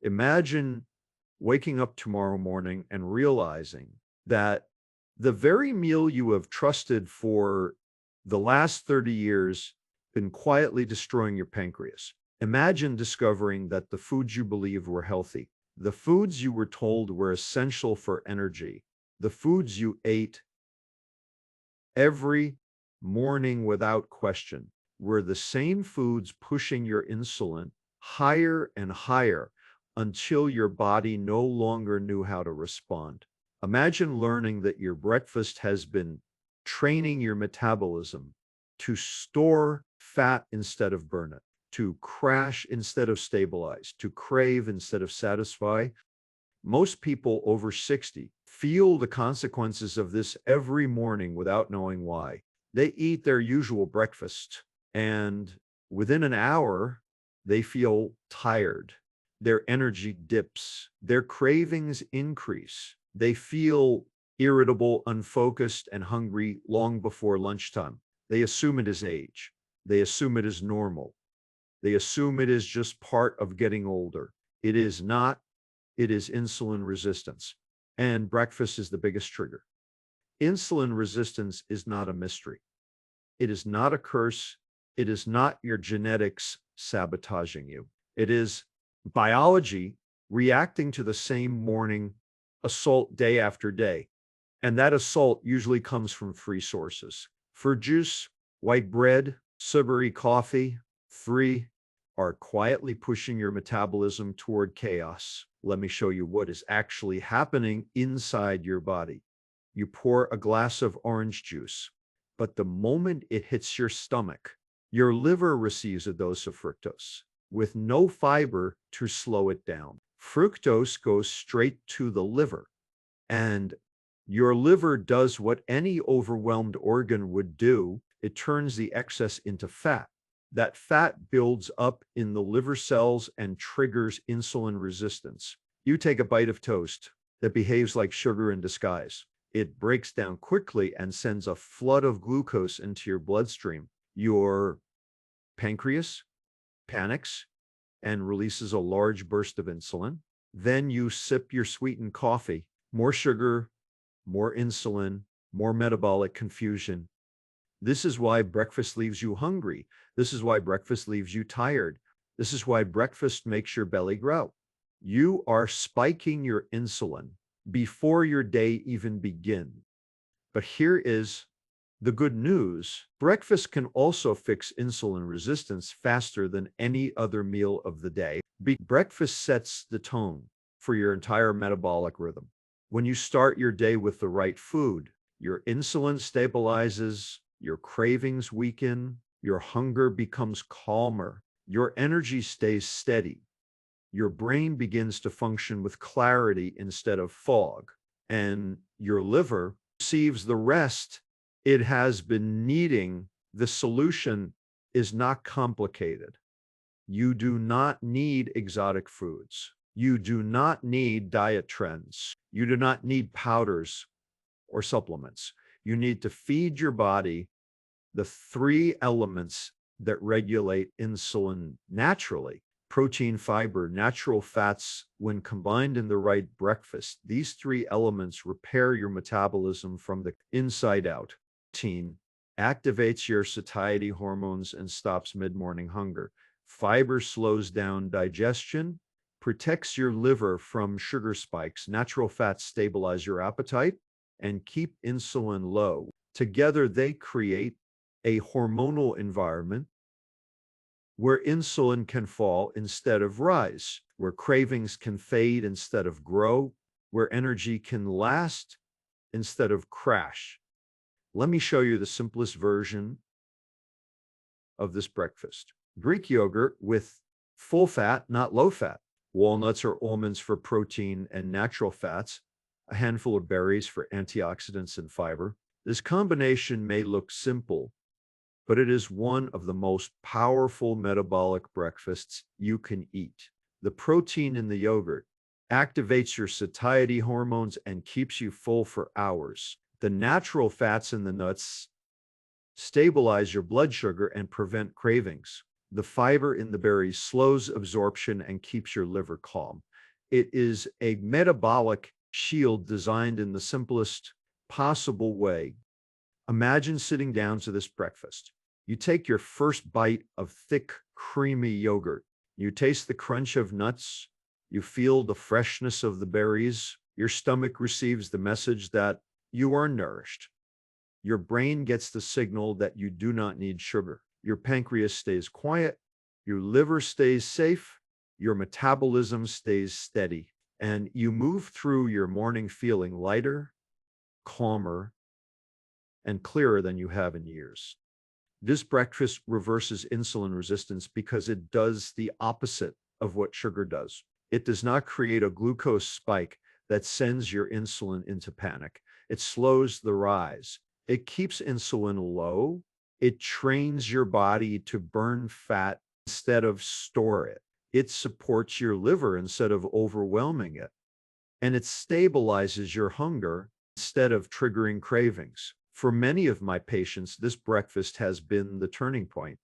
Imagine waking up tomorrow morning and realizing that the very meal you have trusted for the last 30 years been quietly destroying your pancreas. Imagine discovering that the foods you believed were healthy, the foods you were told were essential for energy, the foods you ate every morning without question were the same foods pushing your insulin higher and higher until your body no longer knew how to respond. Imagine learning that your breakfast has been training your metabolism to store fat instead of burn it, to crash instead of stabilize, to crave instead of satisfy. Most people over 60 feel the consequences of this every morning without knowing why. They eat their usual breakfast, and within an hour, they feel tired. Their energy dips. Their cravings increase. They feel irritable, unfocused, and hungry long before lunchtime. They assume it is age. They assume it is normal. They assume it is just part of getting older. It is not. It is insulin resistance. And breakfast is the biggest trigger. Insulin resistance is not a mystery. It is not a curse. It is not your genetics sabotaging you. It is biology reacting to the same morning assault day after day. And that assault usually comes from three sources. For juice, white bread, sugary coffee, three are quietly pushing your metabolism toward chaos. Let me show you what is actually happening inside your body. You pour a glass of orange juice, but the moment it hits your stomach, your liver receives a dose of fructose with no fiber to slow it down. Fructose goes straight to the liver, and your liver does what any overwhelmed organ would do. It turns the excess into fat. That fat builds up in the liver cells and triggers insulin resistance. You take a bite of toast that behaves like sugar in disguise. It breaks down quickly and sends a flood of glucose into your bloodstream. Your pancreas panics and releases a large burst of insulin. Then you sip your sweetened coffee. More sugar, more insulin, more metabolic confusion. This is why breakfast leaves you hungry. This is why breakfast leaves you tired. This is why breakfast makes your belly grow. You are spiking your insulin before your day even begins. But here is the good news. Breakfast can also fix insulin resistance faster than any other meal of the day. Breakfast sets the tone for your entire metabolic rhythm. When you start your day with the right food, your insulin stabilizes, your cravings weaken, your hunger becomes calmer, your energy stays steady, your brain begins to function with clarity instead of fog, and your liver receives the rest it has been needing. The solution is not complicated. You do not need exotic foods. You do not need diet trends. You do not need powders or supplements. You need to feed your body the three elements that regulate insulin naturally: protein, fiber, natural fats. When combined in the right breakfast, these three elements repair your metabolism from the inside out. Protein activates your satiety hormones and stops mid-morning hunger. Fiber slows down digestion, protects your liver from sugar spikes. Natural fats stabilize your appetite and keep insulin low. Together, they create a hormonal environment where insulin can fall instead of rise, where cravings can fade instead of grow, where energy can last instead of crash. Let me show you the simplest version of this breakfast. Greek yogurt with full fat, not low fat. Walnuts or almonds for protein and natural fats. A handful of berries for antioxidants and fiber. This combination may look simple, but it is one of the most powerful metabolic breakfasts you can eat. The protein in the yogurt activates your satiety hormones and keeps you full for hours. The natural fats in the nuts stabilize your blood sugar and prevent cravings. The fiber in the berries slows absorption and keeps your liver calm. It is a metabolic shield designed in the simplest possible way. Imagine sitting down to this breakfast. You take your first bite of thick, creamy yogurt. You taste the crunch of nuts. You feel the freshness of the berries. Your stomach receives the message that you are nourished. Your brain gets the signal that you do not need sugar. Your pancreas stays quiet. Your liver stays safe. Your metabolism stays steady. And you move through your morning feeling lighter, calmer, and clearer than you have in years. This breakfast reverses insulin resistance because it does the opposite of what sugar does. It does not create a glucose spike that sends your insulin into panic. It slows the rise. It keeps insulin low. It trains your body to burn fat instead of store it. It supports your liver instead of overwhelming it. And it stabilizes your hunger instead of triggering cravings. For many of my patients, this breakfast has been the turning point.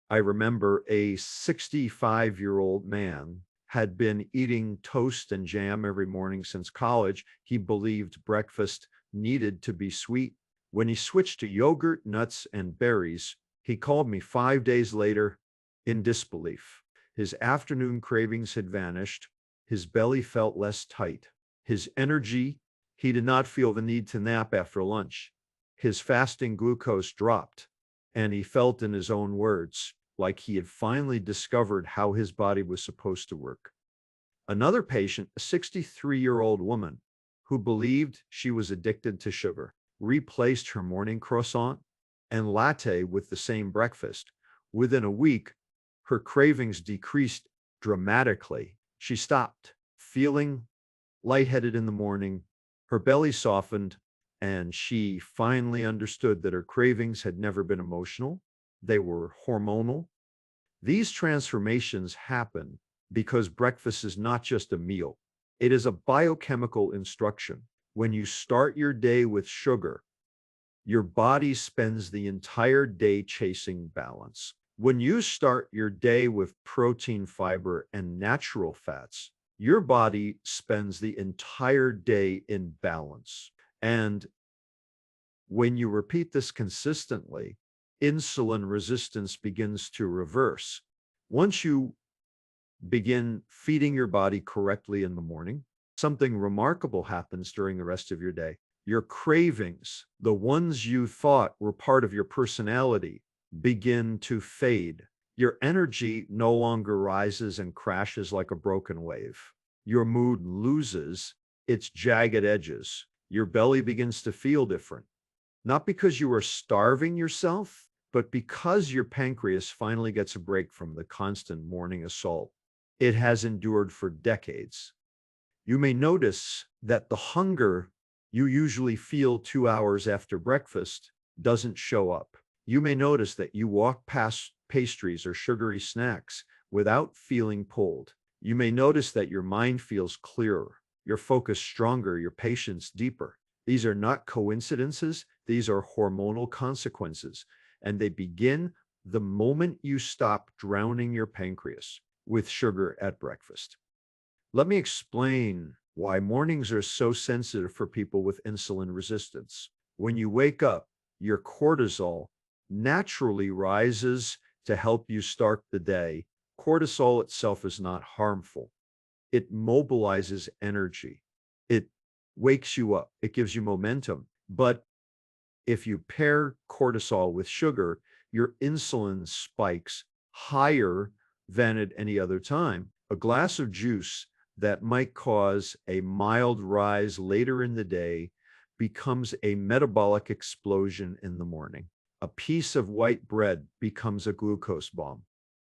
I remember a 65-year-old man had been eating toast and jam every morning since college. He believed breakfast needed to be sweet. When he switched to yogurt, nuts, and berries, he called me 5 days later in disbelief. His afternoon cravings had vanished. His belly felt less tight. His energy, he did not feel the need to nap after lunch. His fasting glucose dropped, and he felt, in his own words, like he had finally discovered how his body was supposed to work. Another patient, a 63-year-old woman who believed she was addicted to sugar, replaced her morning croissant and latte with the same breakfast. Within a week, her cravings decreased dramatically. She stopped feeling lightheaded in the morning, her belly softened, and she finally understood that her cravings had never been emotional. They were hormonal. These transformations happen because breakfast is not just a meal. It is a biochemical instruction. When you start your day with sugar, your body spends the entire day chasing balance. When you start your day with protein, fiber, and natural fats, your body spends the entire day in balance. And when you repeat this consistently, insulin resistance begins to reverse. Once you begin feeding your body correctly in the morning, something remarkable happens during the rest of your day. Your cravings, the ones you thought were part of your personality, begin to fade. Your energy no longer rises and crashes like a broken wave. Your mood loses its jagged edges. Your belly begins to feel different. Not because you are starving yourself, but because your pancreas finally gets a break from the constant morning assault it has endured for decades. You may notice that the hunger you usually feel 2 hours after breakfast doesn't show up. You may notice that you walk past pastries or sugary snacks without feeling pulled. You may notice that your mind feels clearer, your focus stronger, your patience deeper. These are not coincidences. These are hormonal consequences, and they begin the moment you stop drowning your pancreas with sugar at breakfast. Let me explain why mornings are so sensitive for people with insulin resistance. When you wake up, your cortisol naturally rises to help you start the day. Cortisol itself is not harmful. It mobilizes energy. It wakes you up. It gives you momentum. But if you pair cortisol with sugar, your insulin spikes higher than at any other time. A glass of juice that might cause a mild rise later in the day becomes a metabolic explosion in the morning. A piece of white bread becomes a glucose bomb.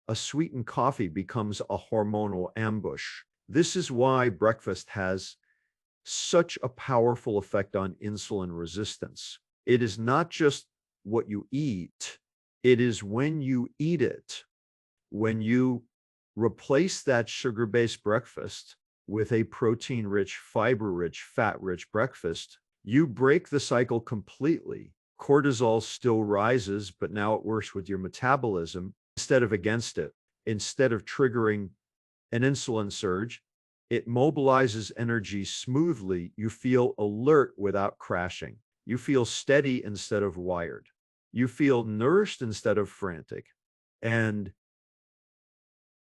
A sweetened coffee becomes a hormonal ambush. This is why breakfast has such a powerful effect on insulin resistance. It is not just what you eat, it is when you eat it. When you replace that sugar-based breakfast with a protein-rich, fiber-rich, fat-rich breakfast, you break the cycle completely. Cortisol still rises, but now it works with your metabolism instead of against it. Instead of triggering an insulin surge, it mobilizes energy smoothly. You feel alert without crashing. You feel steady instead of wired. You feel nourished instead of frantic. And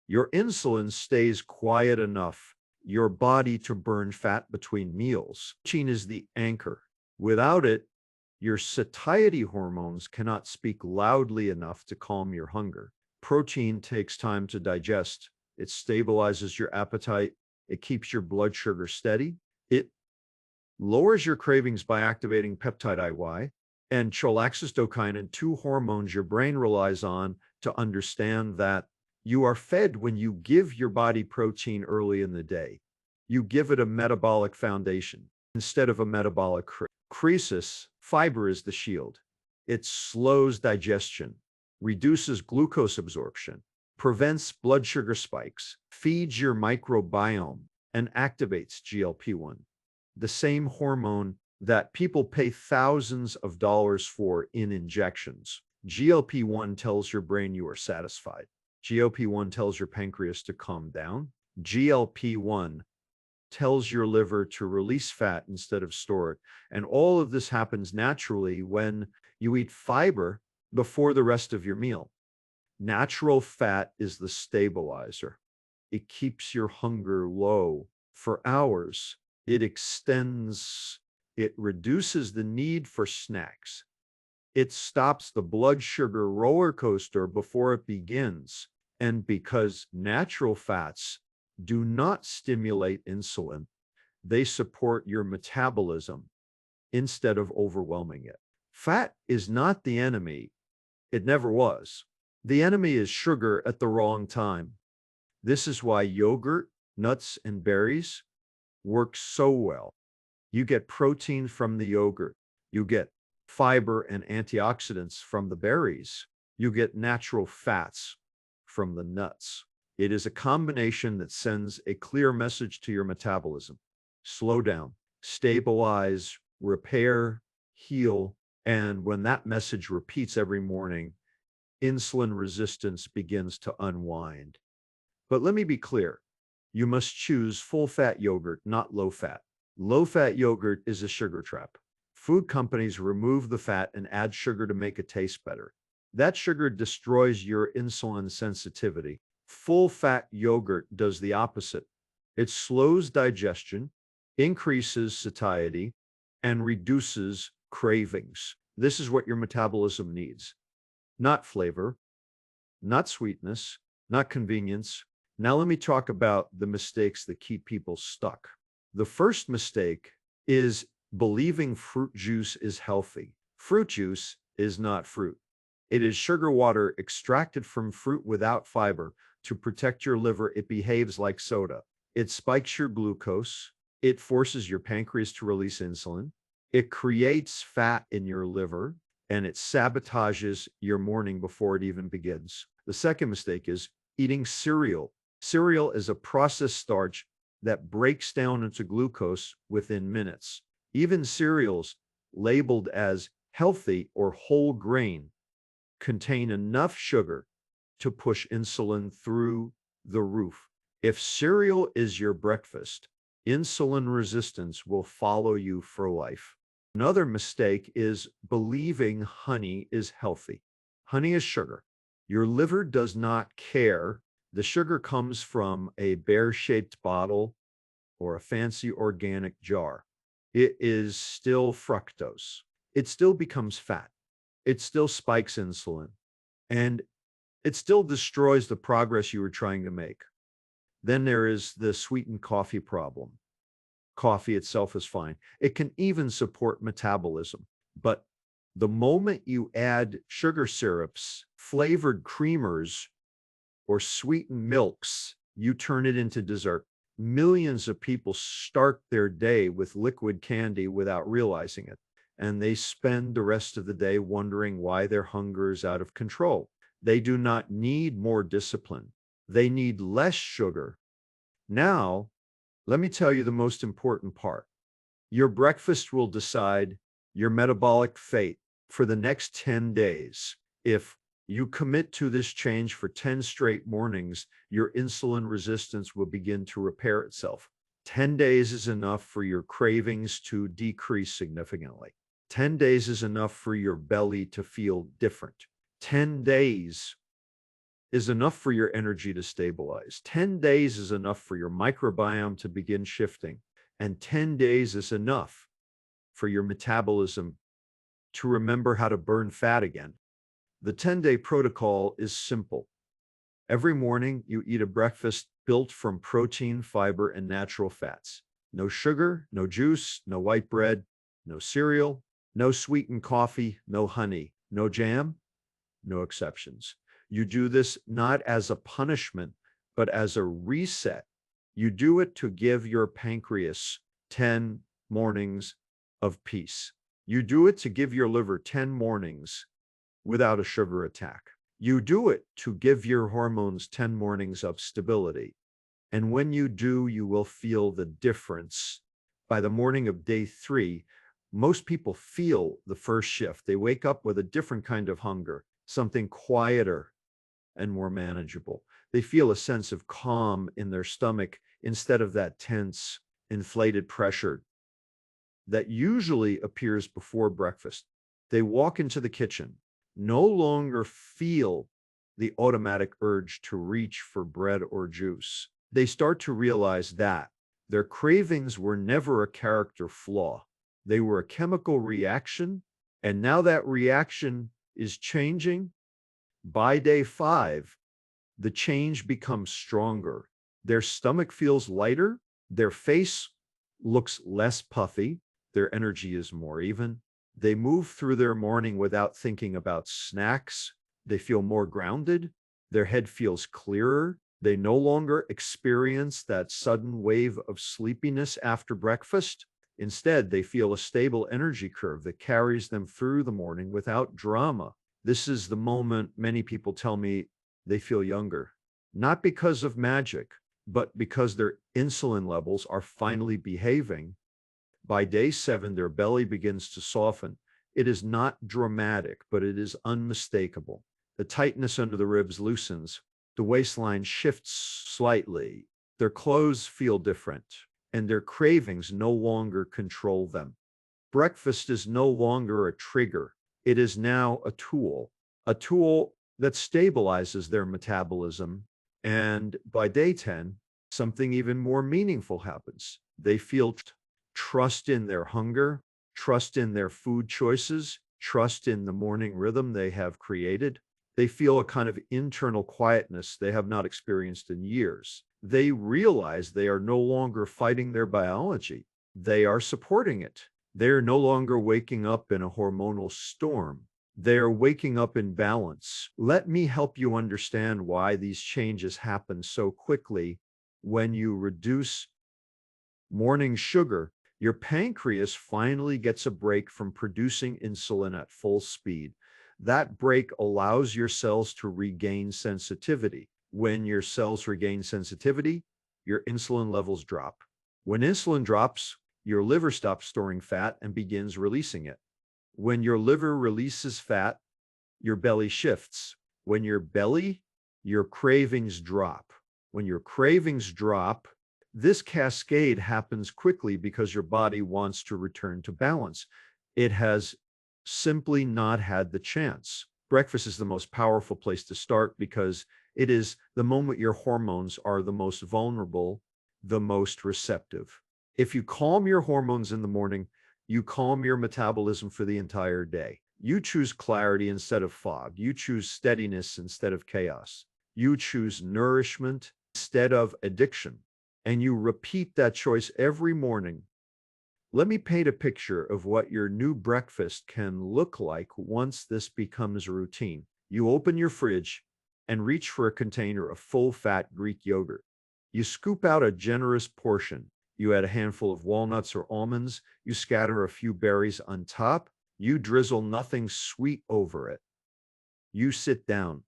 your insulin stays quiet enough your body to burn fat between meals. Protein is the anchor. Without it, your satiety hormones cannot speak loudly enough to calm your hunger. Protein takes time to digest. It stabilizes your appetite. It keeps your blood sugar steady. It lowers your cravings by activating peptide IY and cholaxostokinin, two hormones your brain relies on to understand that you are fed when you give your body protein early in the day. You give it a metabolic foundation instead of a metabolic crisis. Fiber is the shield. It slows digestion, reduces glucose absorption, prevents blood sugar spikes, feeds your microbiome, and activates GLP-1, the same hormone that people pay thousands of dollars for in injections. GLP-1 tells your brain you are satisfied. GLP-1 tells your pancreas to calm down. GLP-1 tells your liver to release fat instead of store it. And all of this happens naturally when you eat fiber before the rest of your meal. Natural fat is the stabilizer. It keeps your hunger low for hours. It reduces the need for snacks. It stops the blood sugar roller coaster before it begins. And because natural fats do not stimulate insulin, they support your metabolism instead of overwhelming it. Fat is not the enemy. It never was. The enemy is sugar at the wrong time. This is why yogurt, nuts, and berries work so well. You get protein from the yogurt. You get fiber and antioxidants from the berries. You get natural fats from the nuts. It is a combination that sends a clear message to your metabolism. Slow down, stabilize, repair, heal. And when that message repeats every morning, insulin resistance begins to unwind. But let me be clear. You must choose full-fat yogurt, not low-fat. Low-fat yogurt is a sugar trap. Food companies remove the fat and add sugar to make it taste better. That sugar destroys your insulin sensitivity. Full-fat yogurt does the opposite. It slows digestion, increases satiety, and reduces cravings. This is what your metabolism needs. Not flavor, not sweetness, not convenience. Now let me talk about the mistakes that keep people stuck. The first mistake is believing fruit juice is healthy. Fruit juice is not fruit. It is sugar water extracted from fruit without fiber. To protect your liver, it behaves like soda. It spikes your glucose. It forces your pancreas to release insulin. It creates fat in your liver, and it sabotages your morning before it even begins. The second mistake is eating cereal. Cereal is a processed starch that breaks down into glucose within minutes. Even cereals labeled as healthy or whole grain contain enough sugar to push insulin through the roof. If cereal is your breakfast, insulin resistance will follow you for life. Another mistake is believing honey is healthy. Honey is sugar. Your liver does not care. The sugar comes from a bear-shaped bottle or a fancy organic jar. It is still fructose. It still becomes fat. It still spikes insulin. And it still destroys the progress you were trying to make. Then there is the sweetened coffee problem. Coffee itself is fine. It can even support metabolism. But the moment you add sugar syrups, flavored creamers, or sweetened milks, you turn it into dessert. Millions of people start their day with liquid candy without realizing it. And they spend the rest of the day wondering why their hunger is out of control. They do not need more discipline. They need less sugar. Now, let me tell you the most important part. Your breakfast will decide your metabolic fate for the next 10 days. If You commit to this change for 10 straight mornings, your insulin resistance will begin to repair itself. 10 days is enough for your cravings to decrease significantly. 10 days is enough for your belly to feel different. 10 days is enough for your energy to stabilize. 10 days is enough for your microbiome to begin shifting. And 10 days is enough for your metabolism to remember how to burn fat again. The 10-day protocol is simple. Every morning, you eat a breakfast built from protein, fiber, and natural fats. No sugar, no juice, no white bread, no cereal, no sweetened coffee, no honey, no jam, no exceptions. You do this not as a punishment, but as a reset. You do it to give your pancreas 10 mornings of peace. You do it to give your liver 10 mornings without a sugar attack. You do it to give your hormones 10 mornings of stability. And when you do, you will feel the difference. By the morning of day 3, most people feel the first shift. They wake up with a different kind of hunger, something quieter and more manageable. They feel a sense of calm in their stomach instead of that tense, inflated pressure that usually appears before breakfast. They walk into the kitchen, no longer feel the automatic urge to reach for bread or juice. They start to realize that their cravings were never a character flaw. They were a chemical reaction, and now that reaction is changing. By day 5, the change becomes stronger. Their stomach feels lighter, their face looks less puffy, their energy is more even. They move through their morning without thinking about snacks. They feel more grounded. Their head feels clearer. They no longer experience that sudden wave of sleepiness after breakfast. Instead, they feel a stable energy curve that carries them through the morning without drama. This is the moment many people tell me they feel younger, not because of magic, but because their insulin levels are finally behaving. By day 7, their belly begins to soften. It is not dramatic, but it is unmistakable. The tightness under the ribs loosens. The waistline shifts slightly. Their clothes feel different, and their cravings no longer control them. Breakfast is no longer a trigger. It is now a tool that stabilizes their metabolism. And by day 10, something even more meaningful happens. They feel trust in their hunger, trust in their food choices, trust in the morning rhythm they have created. They feel a kind of internal quietness they have not experienced in years. They realize they are no longer fighting their biology. They are supporting it. They're no longer waking up in a hormonal storm. They are waking up in balance. Let me help you understand why these changes happen so quickly. When you reduce morning sugar, your pancreas finally gets a break from producing insulin at full speed. That break allows your cells to regain sensitivity. When your cells regain sensitivity, your insulin levels drop. When insulin drops, your liver stops storing fat and begins releasing it. When your liver releases fat, your belly shifts. When your cravings drop. When your cravings drop, this cascade happens quickly because your body wants to return to balance. It has simply not had the chance. Breakfast is the most powerful place to start because it is the moment your hormones are the most vulnerable, the most receptive. If you calm your hormones in the morning, you calm your metabolism for the entire day. You choose clarity instead of fog. You choose steadiness instead of chaos. You choose nourishment instead of addiction. And you repeat that choice every morning. Let me paint a picture of what your new breakfast can look like once this becomes routine. You open your fridge and reach for a container of full-fat Greek yogurt. You scoop out a generous portion. You add a handful of walnuts or almonds. You scatter a few berries on top. You drizzle nothing sweet over it. You sit down.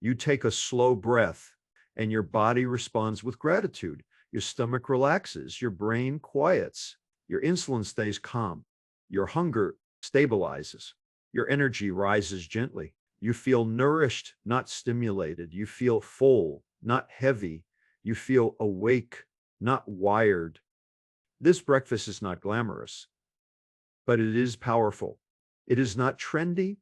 You take a slow breath, and your body responds with gratitude. Your stomach relaxes. Your brain quiets. Your insulin stays calm. Your hunger stabilizes. Your energy rises gently. You feel nourished, not stimulated. You feel full, not heavy. You feel awake, not wired. This breakfast is not glamorous, but it is powerful. It is not trendy,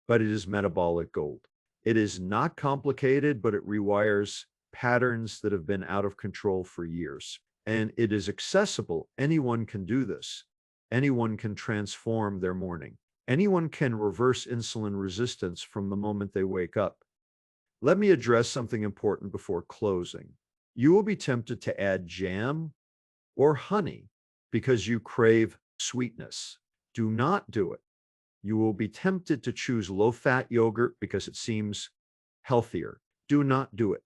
but it is metabolic gold. It is not complicated, but it rewires patterns that have been out of control for years. And it is accessible. Anyone can do this. Anyone can transform their morning. Anyone can reverse insulin resistance from the moment they wake up. Let me address something important before closing. You will be tempted to add jam or honey because you crave sweetness. Do not do it. You will be tempted to choose low-fat yogurt because it seems healthier. Do not do it.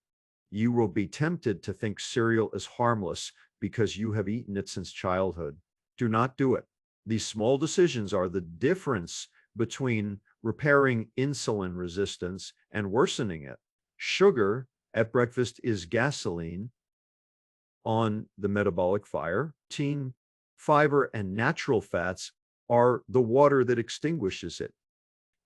You will be tempted to think cereal is harmless because you have eaten it since childhood. Do not do it. These small decisions are the difference between repairing insulin resistance and worsening it. Sugar at breakfast is gasoline on the metabolic fire. Protein, fiber, and natural fats are the water that extinguishes it.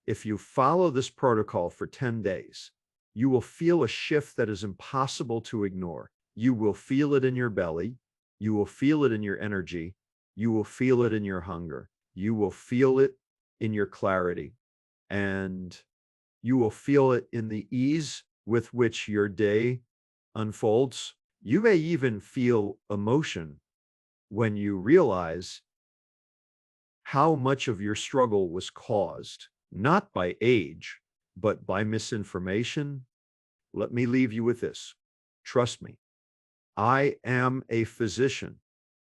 If you follow this protocol for 10 days, you will feel a shift that is impossible to ignore. You will feel it in your belly. You will feel it in your energy. You will feel it in your hunger. You will feel it in your clarity. And you will feel it in the ease with which your day unfolds. You may even feel emotion when you realize how much of your struggle was caused not by age, but by misinformation. Let me leave you with this. Trust me, I am a physician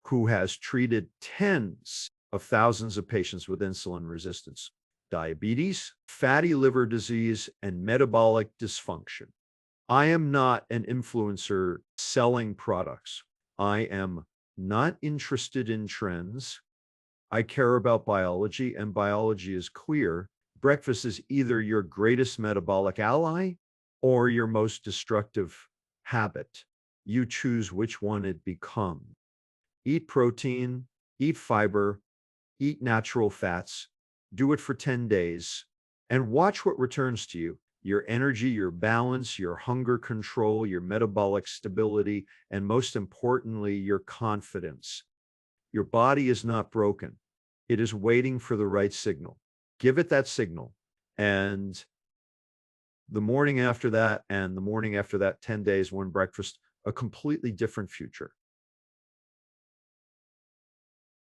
who has treated tens of thousands of patients with insulin resistance, diabetes, fatty liver disease, and metabolic dysfunction. I am not an influencer selling products. I am not interested in trends. I care about biology, and biology is clear. Breakfast is either your greatest metabolic ally or your most destructive habit. You choose which one it becomes. Eat protein, eat fiber, eat natural fats. Do it for 10 days and watch what returns to you. Your energy, your balance, your hunger control, your metabolic stability, and most importantly, your confidence. Your body is not broken. It is waiting for the right signal. Give it that signal. And the morning after that and the morning after that, 10 days, one breakfast, a completely different future.